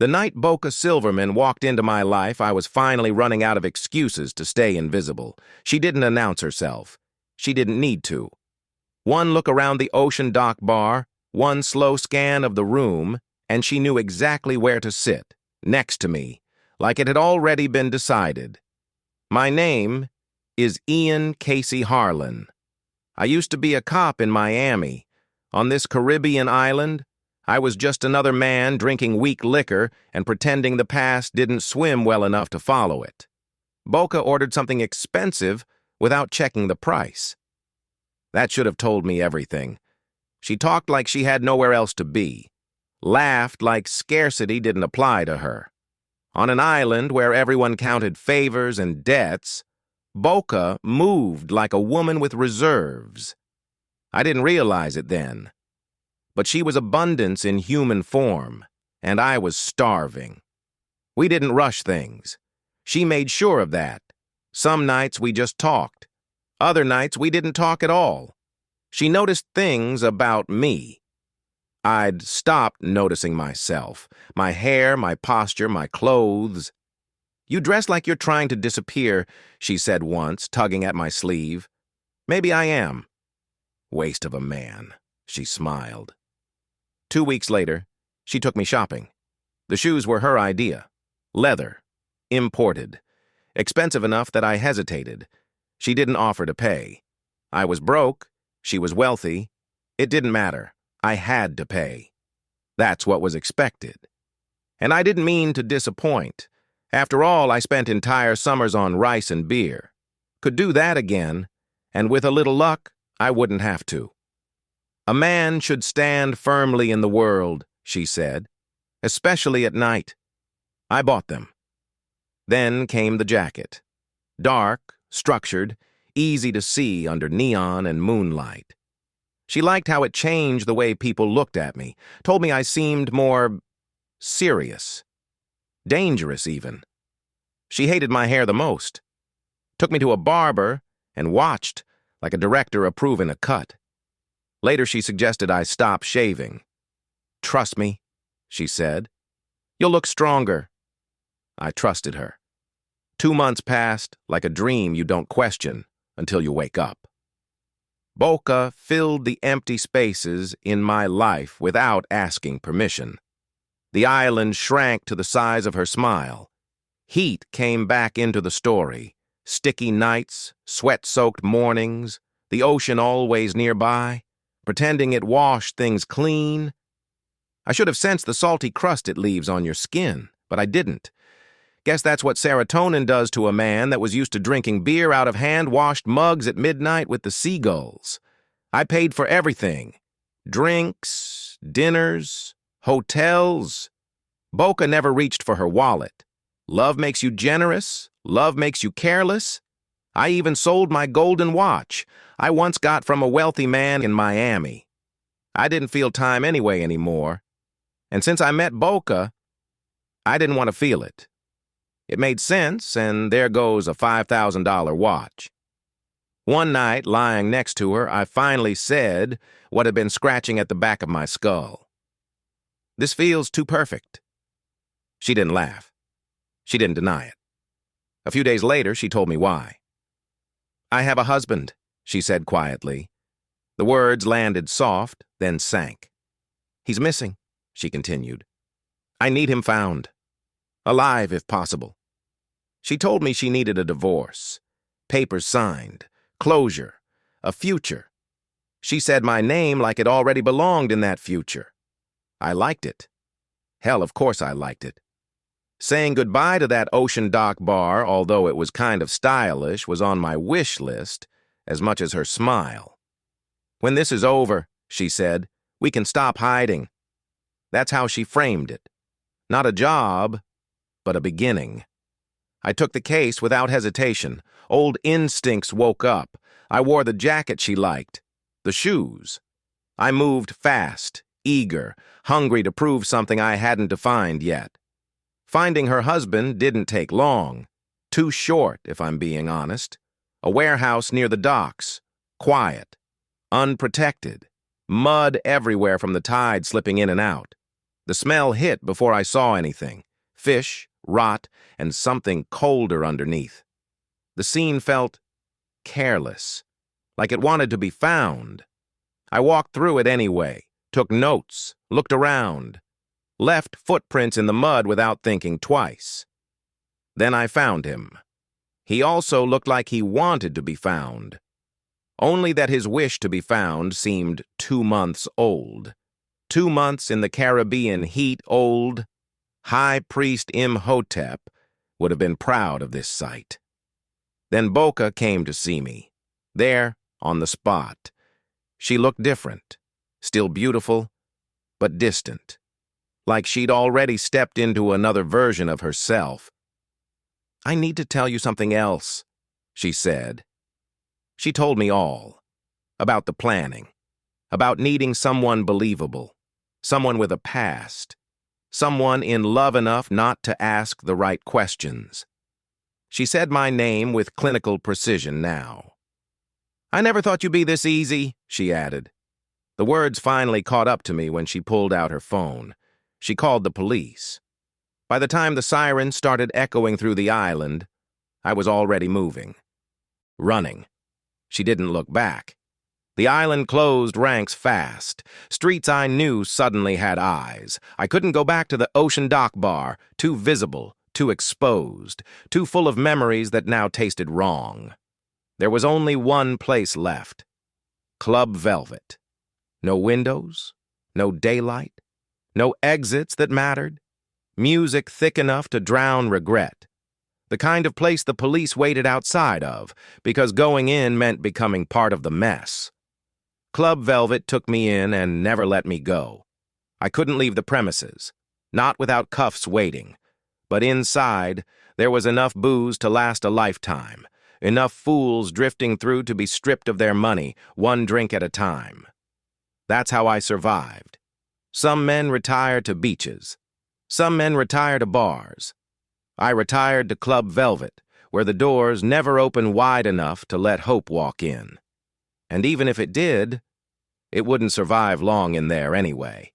The night Boca Silverman walked into my life, I was finally running out of excuses to stay invisible. She didn't announce herself. She didn't need to. One look around the ocean dock bar, one slow scan of the room, and she knew exactly where to sit, next to me, like it had already been decided. My name is Ian Casey Harlan. I used to be a cop in Miami. On this Caribbean island, I was just another man drinking weak liquor and pretending the past didn't swim well enough to follow it. Boca ordered something expensive without checking the price. That should have told me everything. She talked like she had nowhere else to be, laughed like scarcity didn't apply to her. On an island where everyone counted favors and debts, Boca moved like a woman with reserves. I didn't realize it then. But she was abundance in human form, and I was starving. We didn't rush things. She made sure of that. Some nights we just talked. Other nights we didn't talk at all. She noticed things about me. I'd stopped noticing myself, my hair, my posture, my clothes. "You dress like you're trying to disappear," she said once, tugging at my sleeve. "Maybe I am." "Waste of a man," she smiled. 2 weeks later, she took me shopping. The shoes were her idea. Leather. Imported. Expensive enough that I hesitated. She didn't offer to pay. I was broke. She was wealthy. It didn't matter. I had to pay. That's what was expected. And I didn't mean to disappoint. After all, I spent entire summers on rice and beer. Could do that again, and with a little luck, I wouldn't have to. "A man should stand firmly in the world," she said, "especially at night." I bought them. Then came the jacket. Dark, structured, easy to see under neon and moonlight. She liked how it changed the way people looked at me, told me I seemed more serious, dangerous even. She hated my hair the most. Took me to a barber and watched like a director approving a cut. Later she suggested I stop shaving. "Trust me," she said. "You'll look stronger." I trusted her. 2 months passed like a dream you don't question until you wake up. Boca filled the empty spaces in my life without asking permission. The island shrank to the size of her smile. Heat came back into the story. Sticky nights, sweat-soaked mornings, the ocean always nearby, pretending it washed things clean. I should have sensed the salty crust it leaves on your skin, but I didn't. Guess that's what serotonin does to a man that was used to drinking beer out of hand-washed mugs at midnight with the seagulls. I paid for everything. Drinks, dinners, hotels. Boca never reached for her wallet. Love makes you generous. Love makes you careless. I even sold my golden watch I once got from a wealthy man in Miami. I didn't feel time anymore. And since I met Boca, I didn't want to feel it. It made sense, and there goes a $5,000 watch. One night, lying next to her, I finally said what had been scratching at the back of my skull. "This feels too perfect." She didn't laugh. She didn't deny it. A few days later, she told me why. "I have a husband," she said quietly. The words landed soft, then sank. "He's missing," she continued. "I need him found. Alive, if possible." She told me she needed a divorce, papers signed, closure, a future. She said my name like it already belonged in that future. I liked it. Hell, of course I liked it. Saying goodbye to that ocean dock bar, although it was kind of stylish, was on my wish list as much as her smile. "When this is over," she said, "we can stop hiding." That's how she framed it. Not a job, but a beginning. I took the case without hesitation. Old instincts woke up. I wore the jacket she liked, the shoes. I moved fast, eager, hungry to prove something I hadn't defined yet. Finding her husband didn't take long. Too short, if I'm being honest. A warehouse near the docks. Quiet. Unprotected. Mud everywhere from the tide slipping in and out. The smell hit before I saw anything. Fish, rot, and something colder underneath. The scene felt careless, like it wanted to be found. I walked through it anyway, took notes, looked around, left footprints in the mud without thinking twice. Then I found him. He also looked like he wanted to be found. Only that his wish to be found seemed 2 months old. 2 months in the Caribbean heat old. High Priest Imhotep would have been proud of this sight. Then Boca came to see me. There, on the spot. She looked different, still beautiful, but distant. Like she'd already stepped into another version of herself. "I need to tell you something else," she said. She told me all. About the planning. About needing someone believable. Someone with a past. Someone in love enough not to ask the right questions. She said my name with clinical precision now. "I never thought you'd be this easy," she added. The words finally caught up to me when she pulled out her phone. She called the police. By the time the sirens started echoing through the island, I was already moving. Running. She didn't look back. The island closed ranks fast. Streets I knew suddenly had eyes. I couldn't go back to the Ocean Dock bar, too visible, too exposed, too full of memories that now tasted wrong. There was only one place left. Club Velvet. No windows, no daylight, no exits that mattered. Music thick enough to drown regret. The kind of place the police waited outside of, because going in meant becoming part of the mess. Club Velvet took me in and never let me go. I couldn't leave the premises, not without cuffs waiting. But inside, there was enough booze to last a lifetime, enough fools drifting through to be stripped of their money, one drink at a time. That's how I survived. Some men retire to beaches. Some men retire to bars. I retired to Club Velvet, where the doors never open wide enough to let hope walk in. And even if it did, it wouldn't survive long in there anyway.